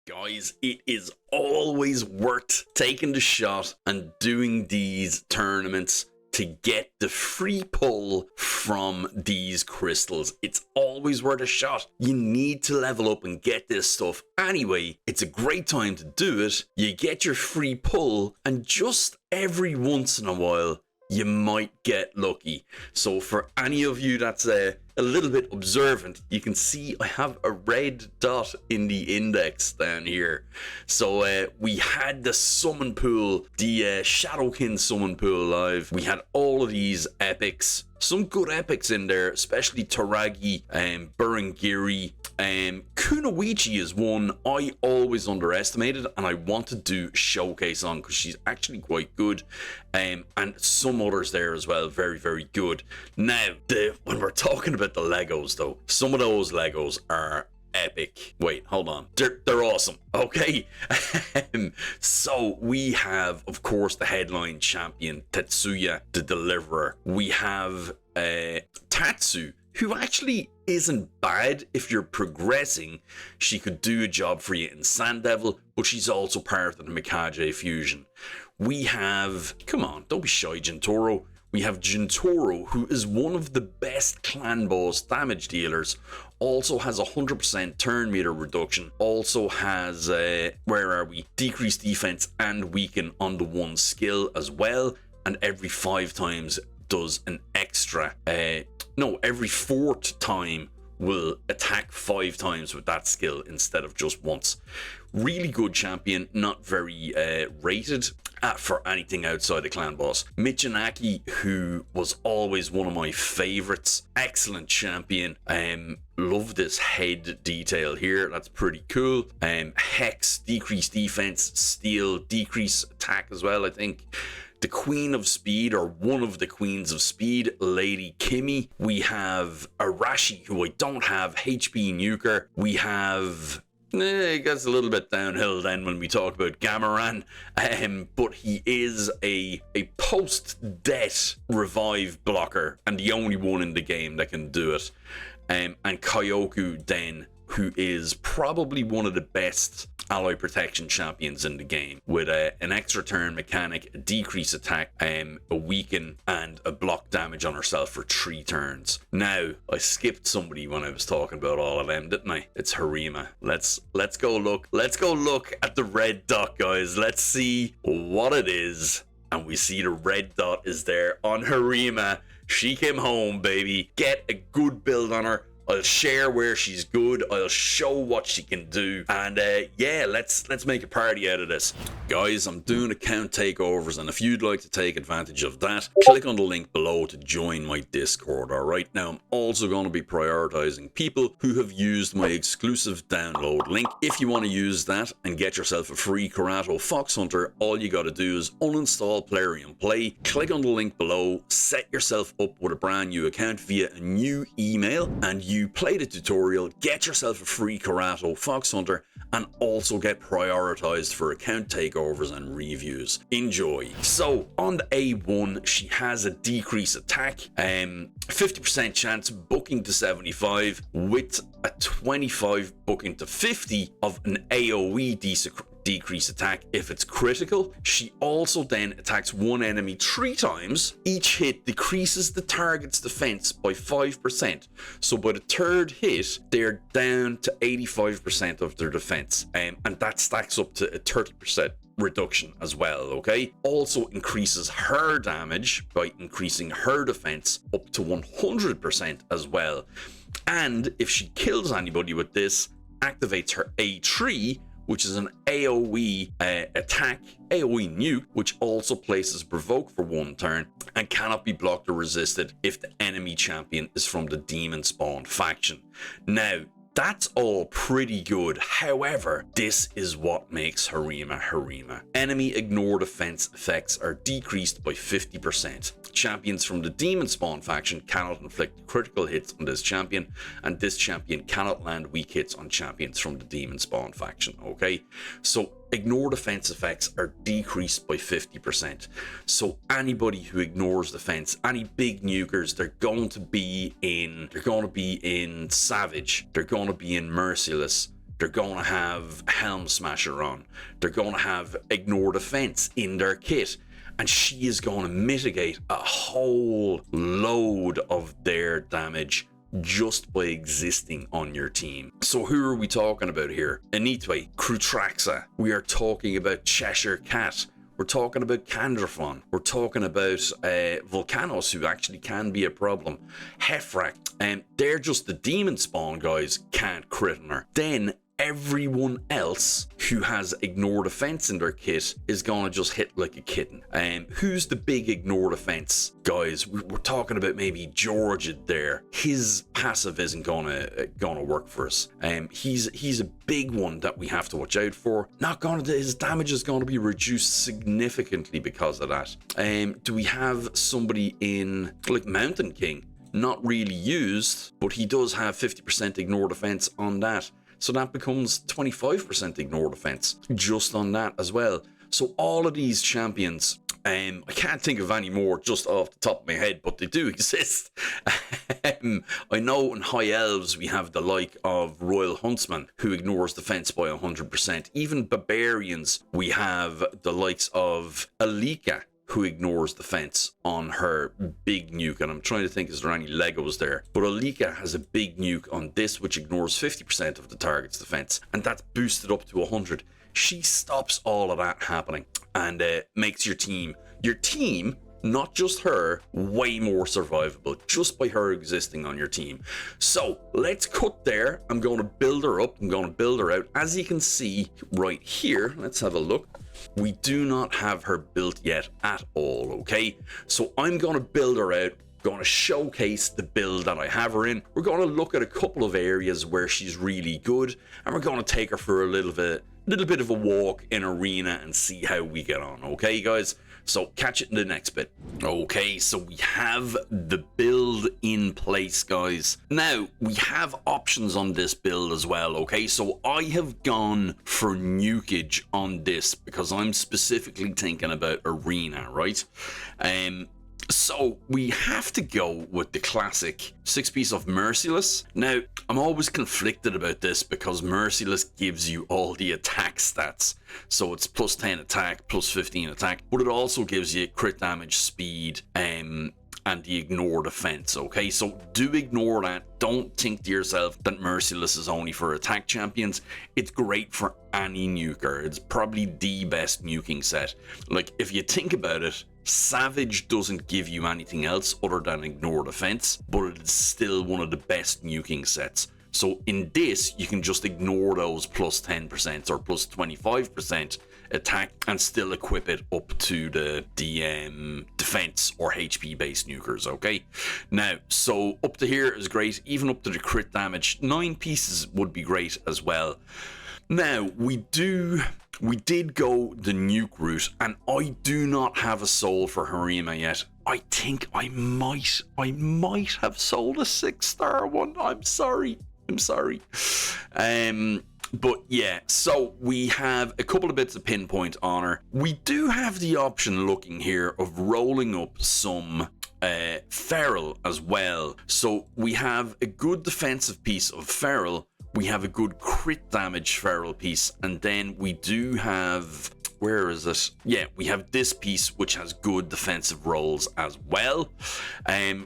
Guys, it is always worth taking the shot and doing these tournaments to get the free pull from these crystals. It's always worth a shot. You need to level up and get this stuff anyway. It's a great time to do it. You get your free pull, and just every once in a while you might get lucky. So for any of you that's a little bit observant, you can see I have a red dot in the index down here. So we had the summon pool, the Shadowkin summon pool live. We had all of these epics, some good epics in there, especially Taragi and Burengiri. Kunoichi is one I always underestimated and I want to do showcase on because she's actually quite good, and some others there as well, very, very good. Now, when we're talking about the Legos though, some of those Legos are epic. Wait, hold on. They're awesome. Okay. So we have, of course, the headline champion, Tetsuya the Deliverer. We have Tatsu, who actually isn't bad if you're progressing. She could do a job for you in Sand Devil, but she's also part of the Mikage fusion. We have, come on, don't be shy, Jintoro. We have Jintoro, who is one of the best clan boss damage dealers. Also has 100% turn meter reduction. Also has, where are we? Decreased defense and weaken on the one skill as well. And every 5 times does an extra, every 4th time will attack 5 times with that skill instead of just once. Really good champion, not very rated for anything outside the clan boss. Michinaki, who was always one of my favorites, excellent champion. Love this head detail here, that's pretty cool. Hex, decreased defense, steel, decrease attack as well, I think. The Queen of Speed, or one of the Queens of Speed, Lady Kimi. We have Arashi, who I don't have, HP Nuker. We have, it gets a little bit downhill then when we talk about Gamaran, but he is a post-death revive blocker, and the only one in the game that can do it. And Kyoku Den, who is probably one of the best ally protection champions in the game, with an extra turn mechanic, a decrease attack, a weaken, and a block damage on herself for 3 turns. Now, I skipped somebody when I was talking about all of them, didn't I? It's Harima. Let's go look. Let's go look at the red dot, guys. Let's see what it is. And we see the red dot is there on Harima. She came home, baby. Get a good build on her. I'll share where she's good, I'll show what she can do, and yeah, let's make a party out of this. Guys, I'm doing account takeovers, and if you'd like to take advantage of that, click on the link below to join my Discord, alright? Now, I'm also going to be prioritizing people who have used my exclusive download link. If you want to use that and get yourself a free Karato Fox Hunter, all you got to do is uninstall Plarium Play, click on the link below, set yourself up with a brand new account via a new email, and you play the tutorial, get yourself a free Karato Fox Hunter, and also get prioritized for account takeovers and reviews. Enjoy. So on the A1, she has a decrease attack, 50% chance booking to 75 with a 25 booking to 50 of an AoE decrease attack if it's critical. She also then attacks one enemy 3 times. Each hit decreases the target's defense by 5%. So by the 3rd hit, they're down to 85% of their defense. And that stacks up to a 30% reduction as well, okay? Also increases her damage by increasing her defense up to 100% as well. And if she kills anybody with this, activates her A3, which is an AoE attack, AoE nuke, which also places provoke for 1 turn and cannot be blocked or resisted if the enemy champion is from the demon spawn faction. Now, that's all pretty good. However, this is what makes Harima Harima. Enemy ignore defense effects are decreased by 50%. Champions from the demon spawn faction cannot inflict critical hits on this champion, and this champion cannot land weak hits on champions from the demon spawn faction, okay? So ignore defense effects are decreased by 50%. So anybody who ignores defense, any big nukers, they're going to be in Savage, they're going to be in Merciless, they're going to have Helm Smasher on, they're going to have Ignore Defense in their kit, and she is going to mitigate a whole load of their damage just by existing on your team. So who are we talking about here? Anitwe, Krutraxa, we are talking about Cheshire Cat, we're talking about Candrafon, we're talking about Volcanos, who actually can be a problem, Hefrak, and they're just the demon spawn guys, can't crit on her. Then everyone else who has Ignore Defense in their kit is gonna just hit like a kitten. Who's the big Ignore Defense guys? We're talking about maybe George there. His passive isn't gonna work for us. He's a big one that we have to watch out for. His damage is gonna be reduced significantly because of that. Do we have somebody in like Mountain King? Not really used, but he does have 50% Ignore Defense on that. So that becomes 25% Ignore Defense just on that as well. So all of these champions, I can't think of any more just off the top of my head, but they do exist. I know in High Elves we have the like of Royal Huntsman, who ignores defense by 100%. Even Barbarians, we have the likes of Alika, who ignores defense on her big nuke, and I'm trying to think, is there any Legos there? But Alika has a big nuke on this which ignores 50% of the target's defense, and that's boosted up to 100. She stops all of that happening and makes your team, not just her, way more survivable just by her existing on your team. So let's cut there. I'm going to build her up, I'm going to build her out. As you can see right here, let's have a look. We do not have her built yet at all, okay? So I'm going to build her out, going to showcase the build that I have her in. We're going to look at a couple of areas where she's really good, and we're going to take her for a little bit of a walk in arena and see how we get on, okay guys? So catch it in the next bit. Okay, so we have the build in place, guys. Now, we have options on this build as well, okay? So I have gone for nukage on this because I'm specifically thinking about arena, right? So we have to go with the classic 6-piece of Merciless. Now, I'm always conflicted about this because Merciless gives you all the attack stats. So it's plus 10 attack, plus 15 attack, but it also gives you crit damage, speed, and the Ignore Defense, okay? So do ignore that. Don't think to yourself that Merciless is only for attack champions. It's great for any nuker. It's probably the best nuking set. Like, if you think about it, Savage doesn't give you anything else other than Ignore Defense, but it's still one of the best nuking sets. So in this, you can just ignore those plus 10% or plus 25% attack and still equip it up to the defense or HP based nukers, okay? Now, so up to here is great, even up to the crit damage. 9 pieces would be great as well. Now, we did go the nuke route, and I do not have a soul for Harima yet. I think I might have sold a 6-star one. I'm sorry. But yeah, so we have a couple of bits of pinpoint on her. We do have the option looking here of rolling up some Feral as well. So we have a good defensive piece of Feral. We have a good crit damage Feral piece, and then we do have, where is it? Yeah, we have this piece which has good defensive rolls as well.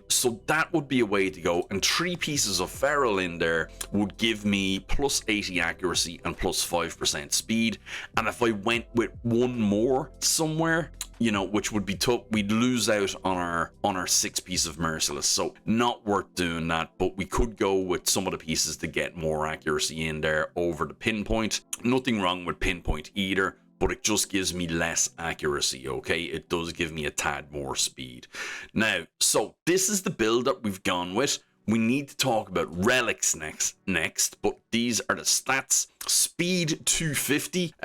So that would be a way to go, and 3 pieces of Feral in there would give me plus 80 accuracy and plus 5% speed. And if I went with one more somewhere, you know, which would be tough, we'd lose out on our 6-piece of Merciless, so not worth doing that. But we could go with some of the pieces to get more accuracy in there over the pinpoint. Nothing wrong with pinpoint either, but it just gives me less accuracy, okay? It does give me a tad more speed. Now, so this is the build that we've gone with. We need to talk about relics next, but these are the stats. Speed 250,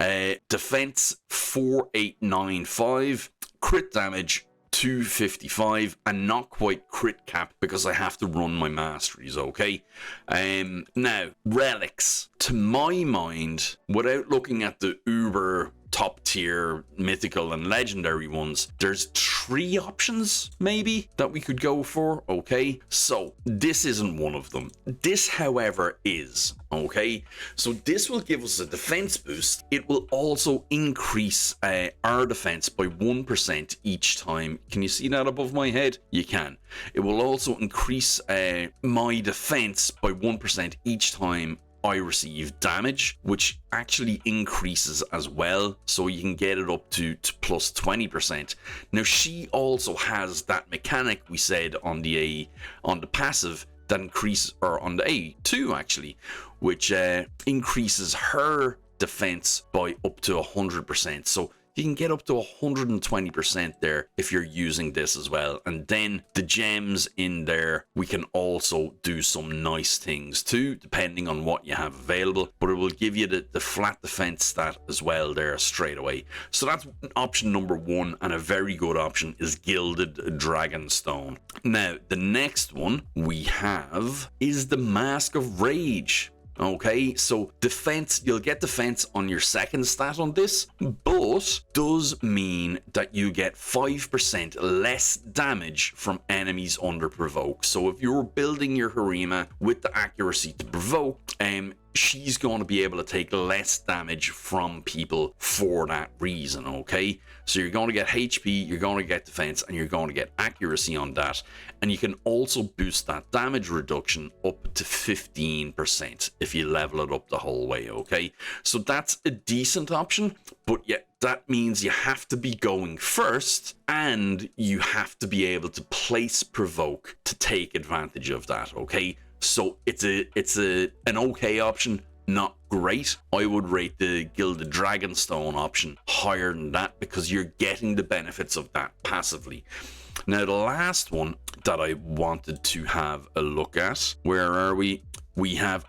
defense 4895, crit damage 255, and not quite crit cap because I have to run my masteries, okay? Now, relics, to my mind, without looking at the uber top tier mythical and legendary ones, there's 3 options maybe that we could go for, okay? So this isn't one of them. This, however, is, okay? So this will give us a defense boost. It will also increase our defense by 1% each time. Can you see that above my head? You can. It will also increase my defense by 1% each time I receive damage, which actually increases as well, so you can get it up to plus 20%. Now she also has that mechanic we said on the passive that increases, or on the A2 actually, which increases her defense by up to 100%. So you can get up to 120% there if you're using this as well. And then the gems in there, we can also do some nice things too, depending on what you have available. But it will give you the flat defense stat as well there straight away. So that's option number 1, and a very good option is Gilded Dragonstone. Now, the next one we have is the Mask of Rage. Okay, so defense, you'll get defense on your second stat on this, but does mean that you get 5% less damage from enemies under provoke. So if you're building your Harima with the accuracy to provoke, she's going to be able to take less damage from people for that reason, okay? So you're going to get HP, you're going to get defense, and you're going to get accuracy on that. And you can also boost that damage reduction up to 15% if you level it up the whole way, okay? So that's a decent option, but yeah, that means you have to be going first, and you have to be able to place provoke to take advantage of that, okay? So it's an okay option, not great. I would rate the Gilded Dragonstone option higher than that because you're getting the benefits of that passively. Now the last one that I wanted to have a look at, where are we? We have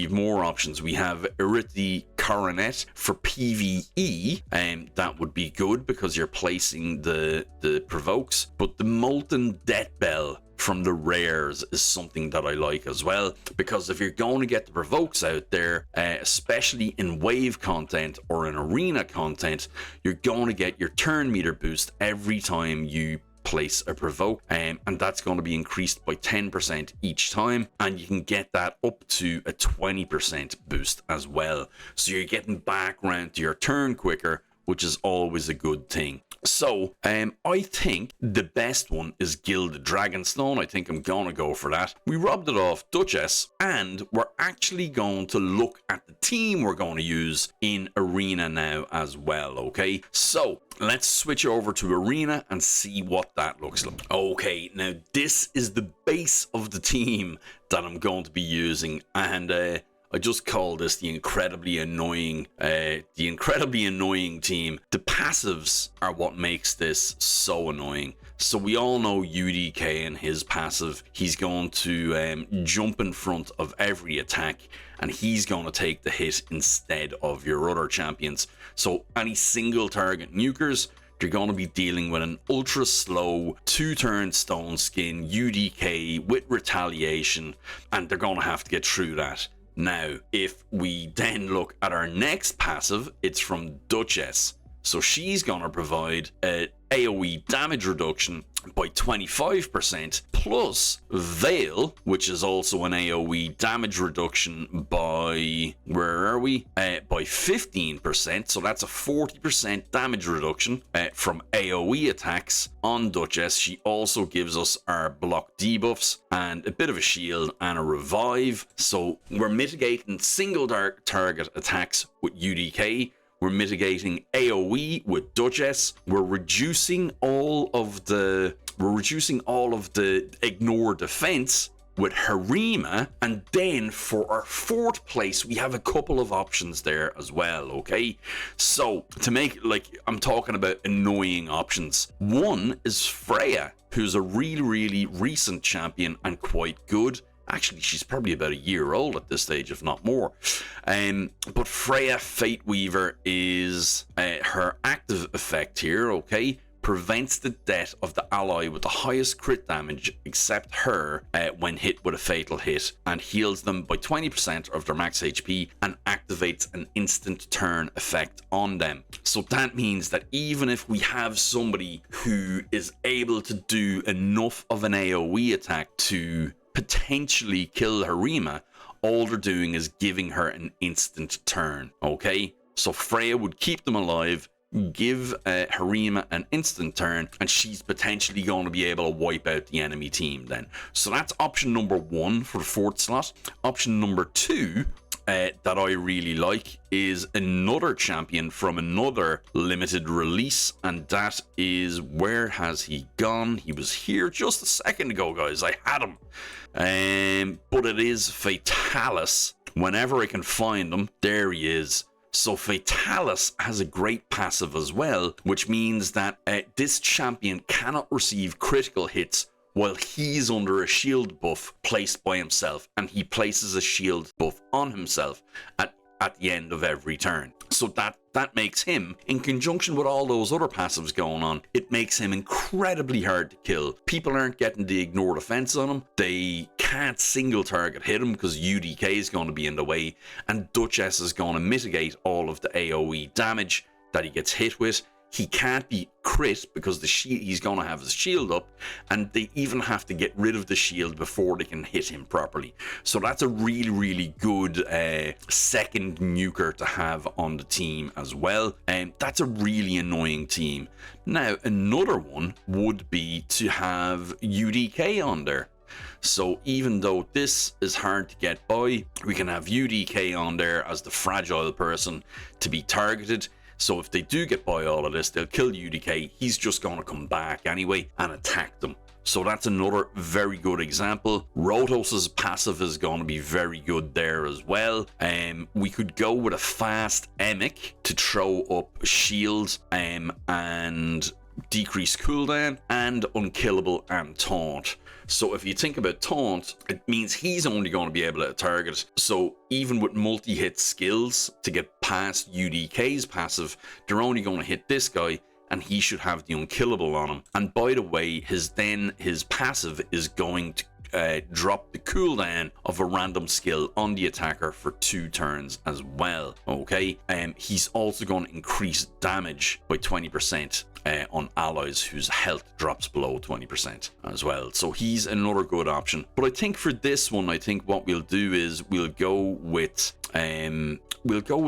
more options. We have Legendary Karato for PvE, and that would be good because you're placing the provokes. But the Molten Death Bell from the rares is something that I like as well, because if you're going to get the provokes out there, especially in wave content or in arena content, you're going to get your turn meter boost every time you place a provoke, and that's going to be increased by 10% each time, and you can get that up to a 20% boost as well. So you're getting back around to your turn quicker, which is always a good thing. So I think the best one is Gilded Dragonstone. I think I'm going to go for that. We robbed it off Duchess, and we're actually going to look at the team we're going to use in Arena now as well, okay? So let's switch over to Arena and see what that looks like. Okay, now this is the base of the team that I'm going to be using, and I just call this the incredibly annoying team. The passives are what makes this so annoying. So we all know UDK and his passive. He's going to jump in front of every attack, and he's going to take the hit instead of your other champions. So any single target nukers, you're going to be dealing with an ultra slow 2-turn stone skin UDK with retaliation, and they're going to have to get through that. Now, if we then look at our next passive, it's from Duchess. So she's going to provide a AoE damage reduction by 25%, plus Veil, which is also an AoE damage reduction by, by 15%. So that's a 40% damage reduction from AoE attacks on Duchess. She also gives us our block debuffs and a bit of a shield and a revive. So we're mitigating single target attacks with UDK. We're mitigating AoE with Duchess. We're reducing all of the ignore defense with Harima. And then for our fourth place, we have a couple of options there as well, okay? So to make, I'm talking about annoying options. One is Freya, who's a really recent champion and quite good. Actually, she's probably about a year old at this stage, if not more. But Freya Fate Weaver is her active effect here, okay? prevents the death of the ally with the highest crit damage except her when hit with a fatal hit, and heals them by 20% of their max HP and activates an instant turn effect on them. So that means that even if we have somebody who is able to do enough of an AoE attack to potentially kill Harima, all they're doing is giving her an instant turn, okay? So Freya would keep them alive, give Harima an instant turn, and she's potentially going to be able to wipe out the enemy team then. So that's option number 1 for the 4th slot. Option number 2 that I really like is another champion from another limited release, and that is, where has he gone? He was here just a second ago, guys. I had him. But it is Fatalis. Whenever I can find him, there he is. So Fatalis has a great passive as well, which means that this champion cannot receive critical hits while he's under a shield buff placed by himself, and he places a shield buff on himself at the end of every turn. So that makes him, in conjunction with all those other passives going on, it makes him incredibly hard to kill. People aren't getting the ignore defense on him. They can't single target hit him because UDK is going to be in the way, and Duchess is going to mitigate all of the AoE damage that he gets hit with. He can't be crit because he's going to have his shield up, and they even have to get rid of the shield before they can hit him properly. So that's a really, really good second nuker to have on the team as well. And that's a really annoying team. Now, another one would be to have UDK on there. So even though this is hard to get by, we can have UDK on there as the fragile person to be targeted. So if they do get by all of this, they'll kill UDK. He's just going to come back anyway and attack them. So that's another very good example. Rotos's passive is going to be very good there as well. We could go with a fast Emic to throw up shields and decrease cooldown, and unkillable and taunt. So if you think about taunt, it means he's only going to be able to target. So even with multi-hit skills to get past UDK's passive, they're only going to hit this guy, and he should have the unkillable on him. And by the way, his passive is going to drop the cooldown of a random skill on the attacker for 2 turns as well. Okay, he's also going to increase damage by 20% on allies whose health drops below 20% as well. So he's another good option. But I think for this one, I think what we'll do is we'll go with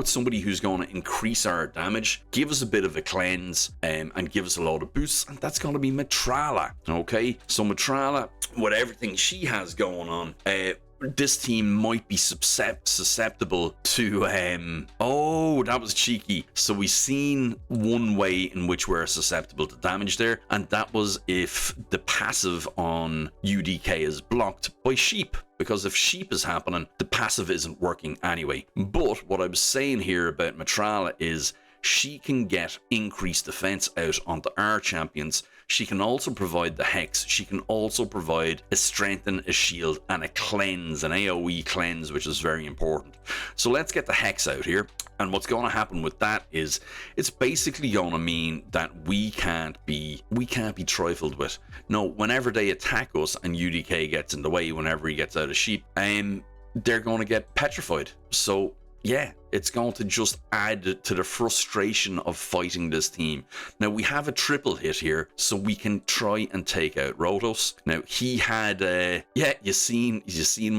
somebody who's going to increase our damage, give us a bit of a cleanse, and give us a load of boosts, and that's going to be Matrala. Okay, so Matrala, with everything she has going on, this team might be susceptible to oh, that was cheeky. So we've seen one way in which we're susceptible to damage there, and that was if the passive on UDK is blocked by sheep. Because if sheep is happening, the passive isn't working anyway. But what I was saying here about Matrala is she can get increased defense out onto our champions. She can also provide the Hex. She can also provide a strengthen, a shield, and a cleanse, an AoE cleanse, which is very important. So let's get the Hex out here. And what's going to happen with that is it's basically going to mean that we can't be trifled with. No, whenever they attack us and UDK gets in the way, whenever he gets out of sheep, they're going to get petrified. So yeah, it's going to just add to the frustration of fighting this team. Now, we have a triple hit here, so we can try and take out Rotos. Now, he had, yeah, you seen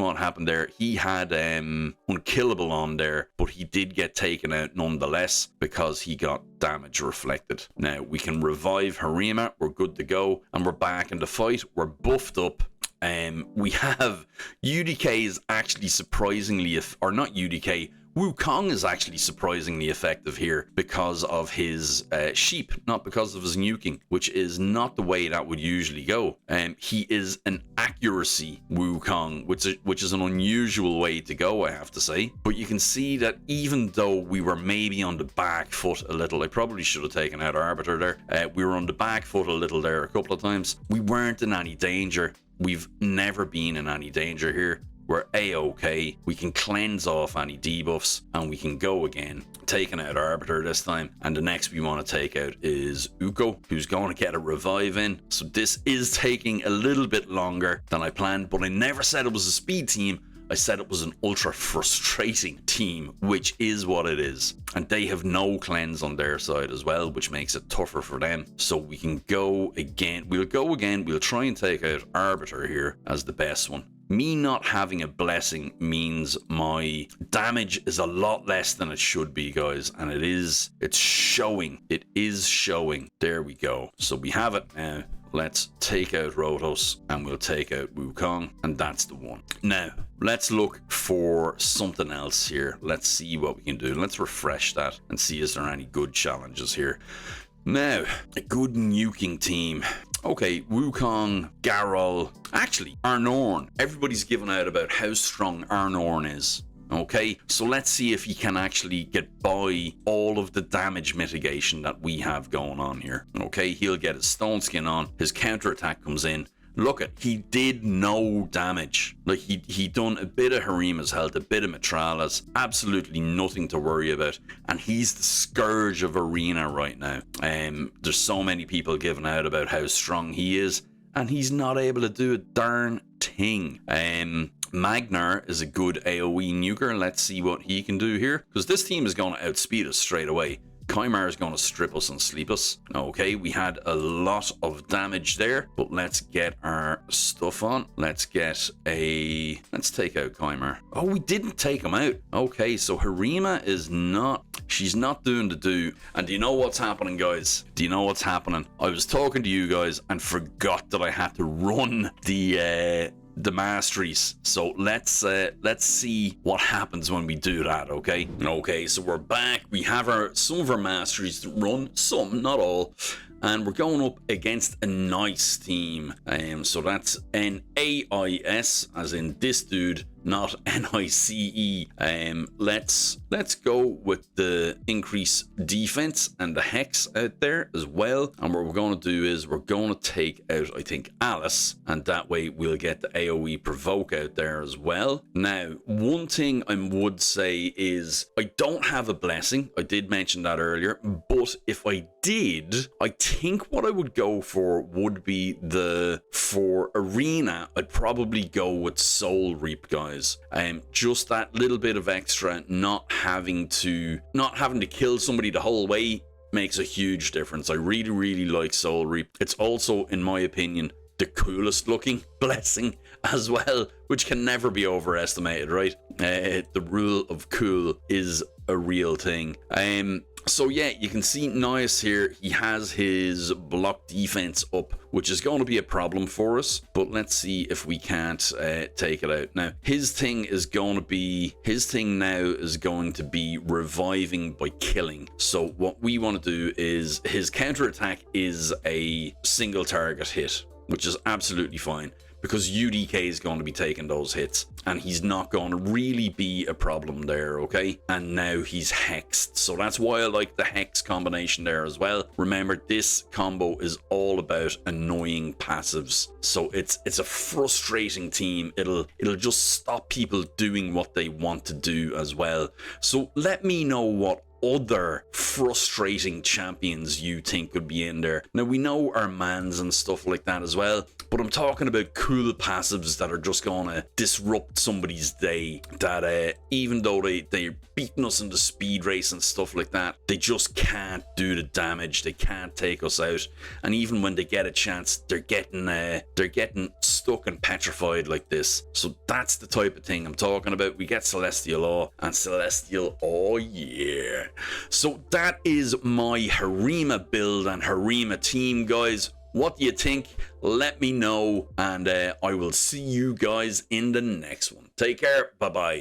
what happened there. He had unkillable on there, but he did get taken out nonetheless because he got damage reflected. Now, we can revive Harima. We're good to go, and we're back in the fight. We're buffed up. We have UDK is actually surprisingly, or not UDK, Wukong is actually surprisingly effective here because of his sheep, not because of his nuking, which is not the way that would usually go. He is an accuracy Wukong, which is an unusual way to go, I have to say. But you can see that even though we were maybe on the back foot a little, I probably should have taken out Arbiter there. We were on the back foot a little there a couple of times. We weren't in any danger. We've never been in any danger here. we're A-okay. We can cleanse off any debuffs, and we can go again. Taking out Arbiter this time, and the next we want to take out is Uugo, who's going to get a revive in. So this is taking a little bit longer than I planned, but I never said it was a speed team. I said it was an ultra frustrating team, which is what it is. And they have no cleanse on their side as well, which makes it tougher for them. So we can go again. We'll go again. We'll try and take out Arbiter here as the best one. Me not having a blessing means my damage is a lot less than it should be, guys. And it's showing. It is showing. There we go. So we have it now. Let's take out Rotos and we'll take out Wukong, and that's the one. Now, let's look for something else here. Let's see what we can do. Let's refresh that and see is there any good challenges here. Now, a good nuking team. Okay, Wukong, Garol, actually, Arnorn. Everybody's given out about how strong Arnorn is. Okay, so let's see if he can actually get by all of the damage mitigation that we have going on here. Okay, he'll get his stone skin on, his counterattack comes in. Look at, he did no damage. Like he done a bit of Harima's health, a bit of Mitrala's, absolutely nothing to worry about. And he's the scourge of Arena right now. There's so many people giving out about how strong he is, and he's not able to do a darn thing. Magnar is a good AoE nuker. Let's see what he can do here, because this team is going to outspeed us straight away. Kymar is going to strip us and sleep us. Okay, we had a lot of damage there, but let's get our stuff on. Let's take out Kymar. Oh, we didn't take him out. Okay, so Harima is not, she's not doing the do. And do you know what's happening, guys? Do you know what's happening? I was talking to you guys and forgot that I had to run the masteries. So let's see what happens when we do that. Okay, so we're back. We have some of our masteries to run, some, not all, and we're going up against a nice team. So that's NAIS, as in this dude, not NICE. Let's go with the increase defense and the hex out there as well. And what we're going to do is we're going to take out, I think, Alice, and that way we'll get the AoE provoke out there as well. Now, one thing I would say is I don't have a blessing. I did mention that earlier, but if I did, I think what I would go for would be for Arena, I'd probably go with Soul Reap, guys. Just that little bit of extra, not having to kill somebody the whole way makes a huge difference. I really like Soul Reap. It's also, in my opinion, the coolest looking blessing as well, which can never be overestimated, right? The rule of cool is a real thing. So yeah, you can see Nias here, he has his block defense up, which is going to be a problem for us, but let's see if we can't take it out. Now, his thing now is going to be reviving by killing. So what we want to do is, his counterattack is a single target hit, which is absolutely fine, because UDK is going to be taking those hits, and he's not going to really be a problem there, okay? And now he's hexed, so that's why I like the hex combination there as well. Remember, this combo is all about annoying passives, so it's a frustrating team. It'll just stop people doing what they want to do as well. So let me know what other frustrating champions you think could be in there. Now, we know our mans and stuff like that as well, but I'm talking about cool passives that are just gonna disrupt somebody's day, that even though they're beating us in the speed race and stuff like that, they just can't do the damage, they can't take us out, and even when they get a chance, they're getting stuck and petrified like this. So that's the type of thing I'm talking about. We get Celestial Awe and Celestial, oh yeah. So that is my Harima build and Harima team, guys. What do you think? Let me know, and I will see you guys in the next one. Take care. Bye bye.